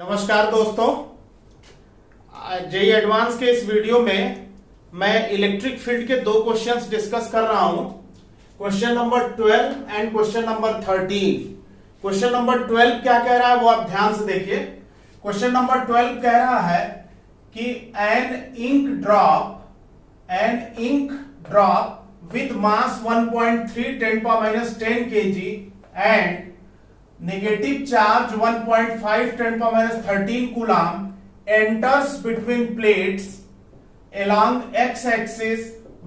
नमस्कार दोस्तों, JEE advance के इस वीडियो में मैं इलेक्ट्रिक फील्ड के दो क्वेश्चंस डिस्कस कर रहा हूं। Question number 12 and question number 13। Question number 12 क्या कह रहा है वो आप ध्यान से देखिए। क्वेश्चन नंबर 12 कह रहा है कि an ink drop with mass 1.3 10⁻10 kg and negative charge 1.5 10⁻13 coulomb enters between plates along x-axis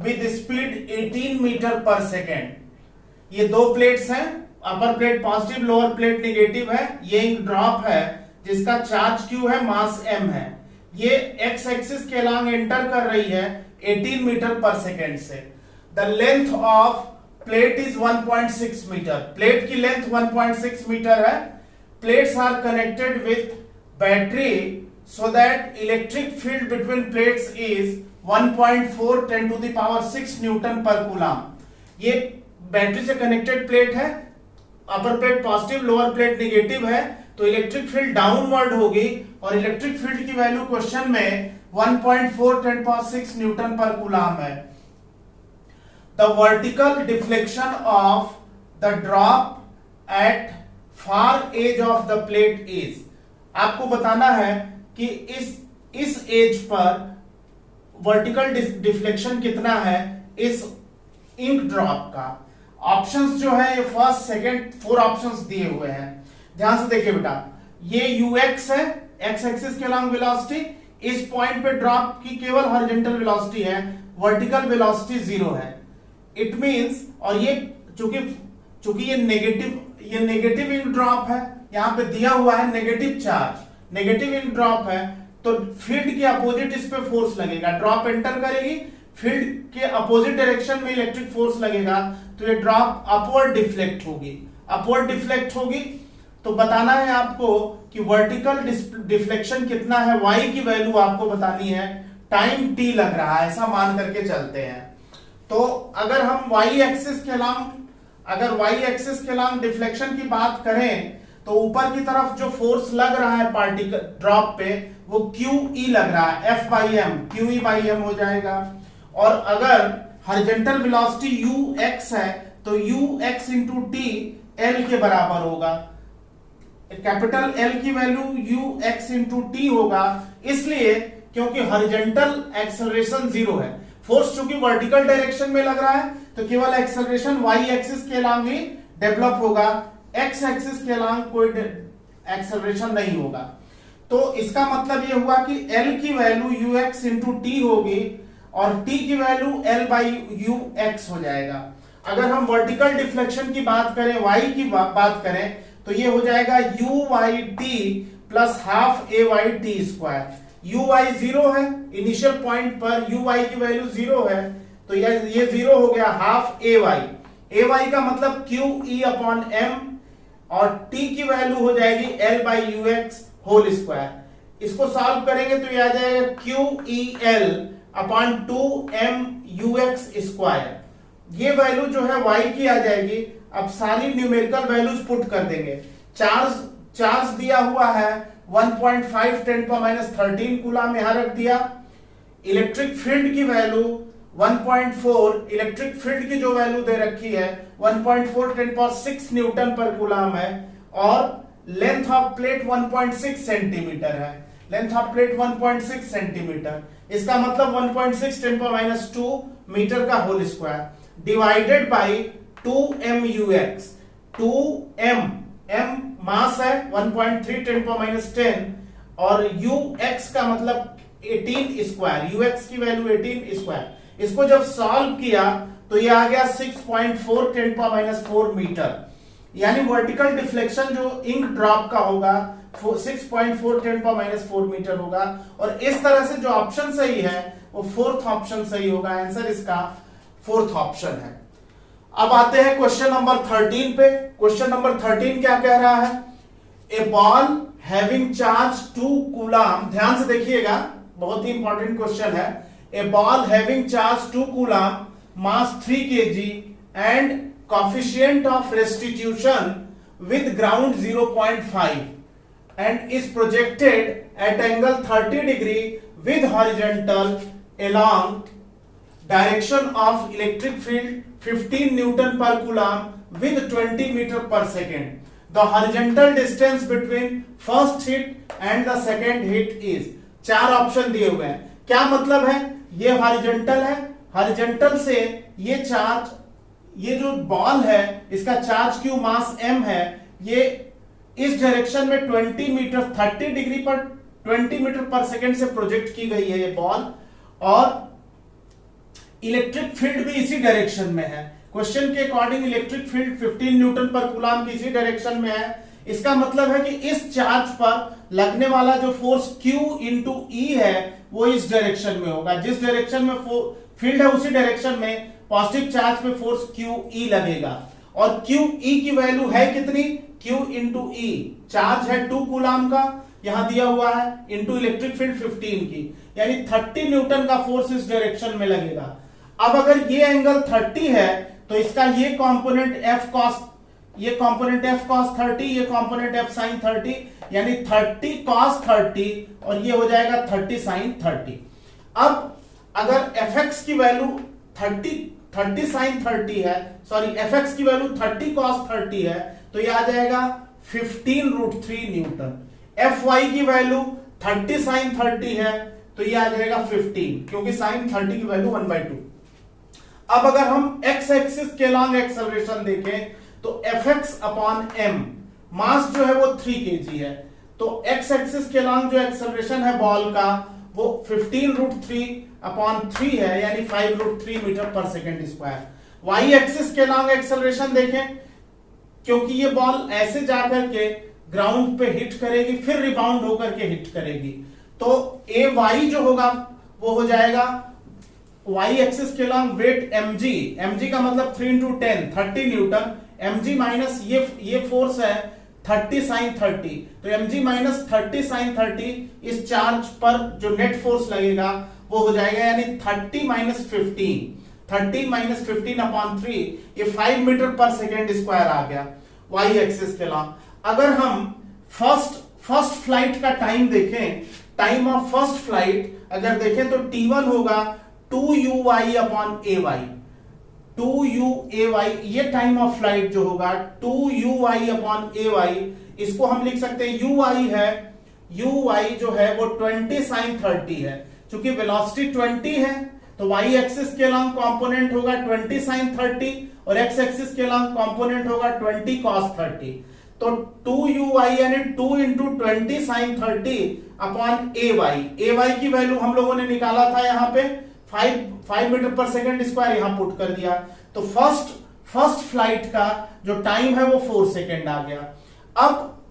with speed 18 metre per second. ये दो प्लेट्स हैं, upper plate positive, lower plate negative है। ये इंक ड्रॉप है जिसका चार्ज Q है, मास m है। ये x एक्सिस के अलॉन्ग एंटर कर रही है 18 मीटर पर सेकेंड से। The length of plate is 1.6 metre. Plate की लेंथ 1.6 मीटर है। Plates are connected with battery so that electric field between plates is 1.4 10⁻6 newton per coulomb. ये battery से connected plate है, upper plate positive, lower plate negative है, तो electric field downward होगी और electric field की value question में 1.4 10⁻6 newton per coulomb है। The vertical deflection of the drop at far edge of the plate is, आपको बताना है कि इस एज पर वर्टिकल डिफ्लेक्शन कितना है इस इंक ड्रॉप का। ऑप्शंस जो है ये फर्स्ट सेकंड 4 ऑप्शंस दिए हुए हैं, ध्यान से देखिए बेटा। ये ux है, x एक्सिस के अलॉन्ग वेलोसिटी। इस पॉइंट पे ड्रॉप की केवल हॉरिजॉन्टल वेलोसिटी है, वर्टिकल वेलोसिटी 0 है। इट मींस, और ये चूंकि ये नेगेटिव इंक ड्रॉप है, यहां पे दिया हुआ है negative charge, negative ink drop है, तो फील्ड के अपोजिट इस पे फोर्स लगेगा। ड्रॉप एंटर करेगी, फील्ड के अपोजिट डायरेक्शन में इलेक्ट्रिक फोर्स लगेगा, तो ये ड्रॉप अपवर्ड डिफ्लेक्ट होगी। तो बताना है आपको कि वर्टिकल डिफ्लेक्शन कितना है, y की वैल्यू आपको बतानी है। टाइम t लग रहा है, ऐसा मान करके चलते हैं। तो अगर हम y एक्सिस के अलॉन्ग डिफ्लेक्शन की बात करें तो ऊपर की तरफ जो फोर्स लग रहा है पार्टिकल ड्रॉप पे वो QE लग रहा है, F/m, QE/m हो जाएगा। और अगर हॉरिजॉन्टल वेलोसिटी ux है तो ux इंटू t L के बराबर होगा। कैपिटल L की वैल्यू ux इंटू t होगा, इसलिए क्योंकि हॉरिजॉन्टल एक्सेलरेशन 0 है। फोर्स चूंकि वर्टिकल डायरेक्शन में लग रहा है तो केवल एक्सेलरेशन y एक्सिस के अलॉन्ग ही डेवलप होगा, x एक्सिस के अलॉन्ग कोई एक्सेलरेशन नहीं होगा। तो इसका मतलब ये हुआ कि L की वैल्यू ux इंटू t होगी और t की वैल्यू L/ux हो जाएगा। अगर हम वर्टिकल डिफ्लेक्शन की बात करें, y की बात करें, तो ये हो जाएगा uy/t plus half ay/t square. uy 0 है, इनिशियल पॉइंट पर uy की वैल्यू 0 है, तो ये 0 हो गया हाफ ay का मतलब QE/m और t की वैल्यू हो जाएगी L/ux होल स्क्वायर। इसको सॉल्व करेंगे तो ये आ जाएगा QEL/2mux स्क्वायर। ये वैल्यू जो है y की आ जाएगी। अब सारी न्यूमेरिकल वैल्यूज पुट कर देंगे। चार्ज दिया हुआ है 1.5 10⁻13 कूलम यहां रख दिया। इलेक्ट्रिक फील्ड की वैल्यू 1.4, इलेक्ट्रिक फील्ड की जो वैल्यू दे रखी है 1.4 10⁻6 न्यूटन पर कूलम है। और लेंथ ऑफ प्लेट 1.6 सेंटीमीटर है, लेंथ ऑफ प्लेट 1.6 सेंटीमीटर, इसका मतलब 1.6 10⁻2 मीटर का whole square divided by 2mux। 2m mass है 1.3 10⁻10 और ux का मतलब 18 स्क्वायर, ux की वैल्यू 18 स्क्वायर। इसको जब सॉल्व किया तो ये आ गया 6.4 10⁻4 मीटर। यानी वर्टिकल डिफ्लेक्शन जो इंक ड्रॉप का होगा 6.4 10⁻4 मीटर होगा। और इस तरह से जो ऑप्शन सही है वो 4th ऑप्शन सही होगा। आंसर इसका 4th ऑप्शन है। अब आते हैं क्वेश्चन नंबर 13 पे। क्वेश्चन नंबर 13 क्या कह रहा है? A ball having charge 2 coulomb, ध्यान से देखिएगा, बहुत ही इंपॉर्टेंट क्वेश्चन है। A ball having charge 2 coulomb, mass 3 kg and coefficient of restitution with ground 0.5 and is projected at angle 30 degree with horizontal along direction of electric field 15 Newton per coulomb with 20 meter per second. The horizontal distance between first hit and the second hit is, चार option दिए हुए हैं. क्या मतलब है? ये horizontal है, horizontal से ये चार्ज, ये जो बॉल है इसका चार्ज क्यू मास m है, ये इस डायरेक्शन में 20 मीटर 30 डिग्री पर 20 मीटर पर सेकेंड से प्रोजेक्ट की गई है ये बॉल, और इलेक्ट्रिक फील्ड भी इसी डायरेक्शन में है. क्वेश्चन के अकॉर्डिंग इलेक्ट्रिक फील्ड 15 न्यूटन पर कूलम्ब की इसी डायरेक्शन में है. इसका मतलब है कि इस चार्ज पर लगने वाला जो फोर्स Q इंटू E है वो इस डायरेक्शन में होगा. जिस डायरेक्शन में फील्ड है उसी डायरेक्शन में पॉजिटिव चार्ज पे फोर्स QE लगेगा. और QE की वैल्यू है कितनी? Q इंटू E, चार्ज है 2 कूलम्ब का, यहां दिया हुआ है, इंटू इलेक्ट्रिक फील्ड 15 की, यानी 30 न्यूटन का फोर्स इस डायरेक्शन में लगेगा. अब अगर ये एंगल 30 है तो इसका ये कंपोनेंट F cos, ये कंपोनेंट F cos 30, ये कंपोनेंट F sin 30, यानी 30 cos 30 और ये हो जाएगा 30 sin 30. अब अगर fx की वैल्यू 30 sin 30 है, सॉरी fx की वैल्यू 30 cos 30 है, तो ये आ जाएगा 15√3 न्यूटन. fy की वैल्यू 30 sin 30 है तो ये आ जाएगा 15, क्योंकि sin 30 की वैल्यू 1/2. अब अगर हम x एक्सिस के लॉन्ग एक्सेलरेशन देखें तो fx अपॉन m, मास जो है वो 3 kg है, तो x एक्सिस के लॉन्ग जो एक्सेलरेशन है बॉल का वो 15√3 अपॉन 3 है, यानी 5√3 metre per second square. y axis के लॉन्ग एक्सेलरेशन देखें, क्योंकि ये बॉल ऐसे जाकर के ग्राउंड पे हिट करेगी फिर रिबाउंड होकर के हिट करेगी, तो ay जो होगा वो हो जाएगा y एक्सिस के लॉन्ग वेट mg का मतलब 3 into 10 30 न्यूटन, mg माइनस ये फोर्स है 30 sin 30, तो mg माइनस 30 sin 30, इस चार्ज पर जो नेट फोर्स लगेगा वो हो जाएगा, यानी 30 माइनस 15 अपॉन 3, ये 5 मीटर पर सेकेंड स्क्वायर आ गया y एक्सिस के लॉन्ग. अगर हम फर्स्ट फ्लाइट का टाइम देखें, टाइम ऑफ फर्स्ट फ्लाइट अगर देखें तो t1 होगा 2uy अपॉन ay, 2uay, ये टाइम ऑफ फ्लाइट जो होगा 2uy अपॉन ay, इसको हम लिख सकते हैं uy है, uy जो है वो 20 sin 30 है. चूंकि वेलोसिटी 20 है तो y एक्सिस के लॉन्ग कंपोनेंट होगा 20 sin 30 और x एक्सिस के लॉन्ग कंपोनेंट होगा 20 cos 30. तो 2uy यानी 2 into 20 sin 30 अपॉन ay की वैल्यू हम लोगों ने निकाला था यहाँ पे 5 मीटर पर सेकेंड स्क्वायर, यहां पुट कर दिया, तो फर्स्ट फ्लाइट का जो टाइम है वो 4 सेकेंड आ गया. अब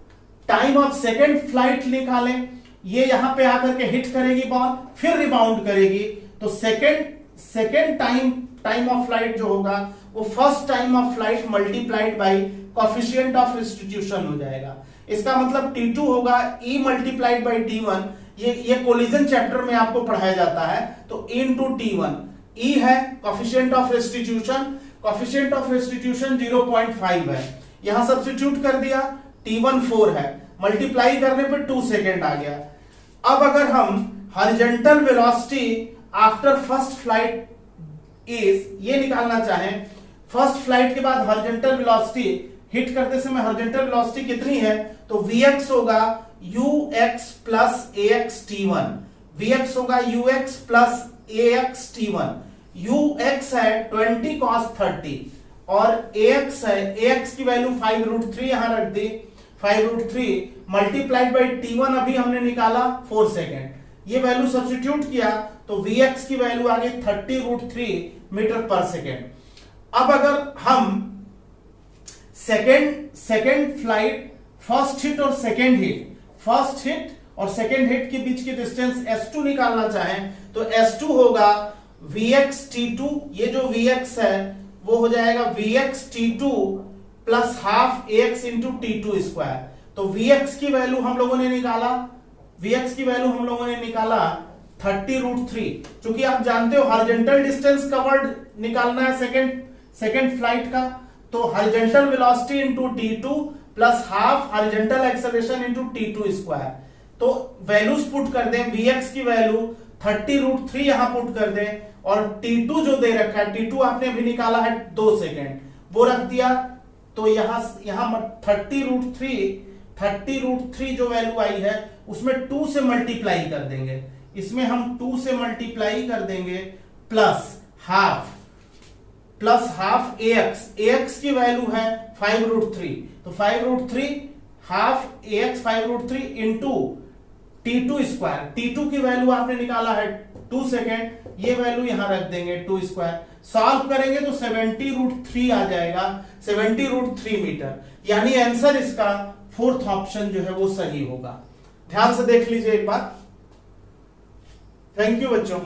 टाइम ऑफ सेकेंड फ्लाइट निकालें, ये यहां पे आकर के हिट करेगी बॉल फिर रिबाउंड करेगी, तो सेकेंड टाइम ऑफ फ्लाइट जो होगा वो first time of flight multiplied by coefficient of restitution हो जाएगा. इसका मतलब T2 होगा E मल्टीप्लाइड बाई T1, ये कोलिजन चैप्टर में आपको पढ़ाया जाता है, तो E इंटू T1, E है कोफिशिएंट ऑफ रेस्टिट्यूशन 0.5 है, यहां सब्स्टिट्यूट कर दिया, T1 4 है, मल्टीप्लाई करने पर 2 सेकेंड आ गया. अब अगर हम horizontal velocity after first flight is ये निकालना चाहें, फर्स्ट फ्लाइट के बाद हॉरिजॉन्टल वेलोसिटी हिट करते समय हॉरिजॉन्टल वेलोसिटी कितनी है, तो Vx होगा ux plus ax t1, Vx होगा ux plus ax t1, ux है 20 cos 30 और ax है, ax की वैल्यू 5√3 यहां रख दी, 5√3 मल्टीप्लाइड बाई t1 अभी हमने निकाला 4 सेकेंड, ये वैल्यू सब्स्टिट्यूट किया तो Vx की वैल्यू आ गई 30√3 मीटर पर सेकेंड. अब अगर हम सेकेंड फ्लाइट फर्स्ट हिट और सेकेंड हिट के बीच की डिस्टेंस S2 निकालना चाहें तो S2 होगा Vx T2, ये जो Vx है वो हो जाएगा Vx T2 plus half ax into T2 square. तो Vx की वैल्यू हम लोगों ने निकाला 30√3. चूंकि आप जानते हो हॉरिजॉन्टल डिस्टेंस कवर्ड निकालना है सेकेंड फ्लाइट का, तो horizontal velocity into T2 plus half horizontal acceleration into t2 square. तो वैल्यूज पुट कर दें, vx की वैल्यू 30√3 यहां पुट कर दें, और t2 जो दे रखा है, t2 आपने अभी निकाला है 2 सेकेंड, वो रख दिया। तो यहां 30√3 जो वैल्यू आई है उसमें 2 से मल्टीप्लाई कर देंगे, इसमें हम 2 से मल्टीप्लाई कर देंगे, प्लस हाफ ax की वैल्यू है 5√3, तो 5√3 half ax 5√3 into t2 square, t2 की वैल्यू आपने निकाला है 2 सेकेंड, ये वैल्यू यहां रख देंगे 2 स्क्वायर, सॉल्व करेंगे तो 70√3 आ जाएगा, 70√3 मीटर। यानी आंसर इसका 4th ऑप्शन जो है वो सही होगा। ध्यान से देख लीजिए एक बात। थैंक यू बच्चों।